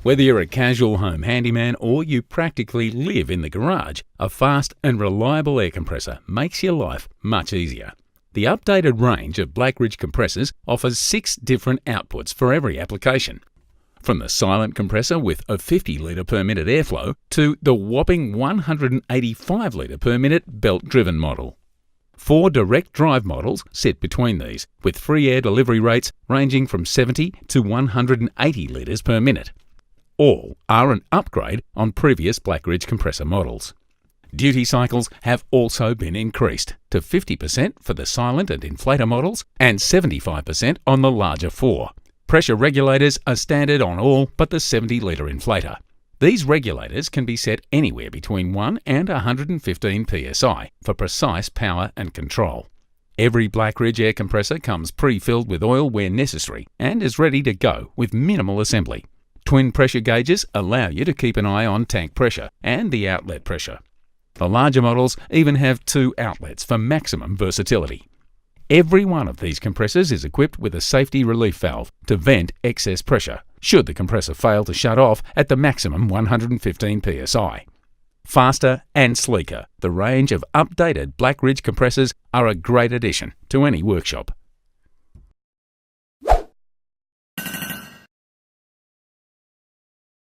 Whether you're a casual home handyman or you practically live in the garage, a fast and reliable air compressor makes your life much easier. The updated range of Blackridge compressors offers 6 different outputs for every application. From the silent compressor with a 50 litre per minute airflow to the whopping 185 litre per minute belt-driven model. 4 direct drive models sit between these, with free air delivery rates ranging from 70 to 180 litres per minute. All are an upgrade on previous Blackridge compressor models. Duty cycles have also been increased to 50% for the silent and inflator models and 75% on the larger 4. Pressure regulators are standard on all but the 70 litre inflator. These regulators can be set anywhere between 1 and 115 psi for precise power and control. Every Blackridge air compressor comes pre-filled with oil where necessary and is ready to go with minimal assembly. Twin pressure gauges allow you to keep an eye on tank pressure and the outlet pressure. The larger models even have 2 outlets for maximum versatility. Every one of these compressors is equipped with a safety relief valve to vent excess pressure should the compressor fail to shut off at the maximum 115 psi. Faster and sleeker, the range of updated Blackridge compressors are a great addition to any workshop.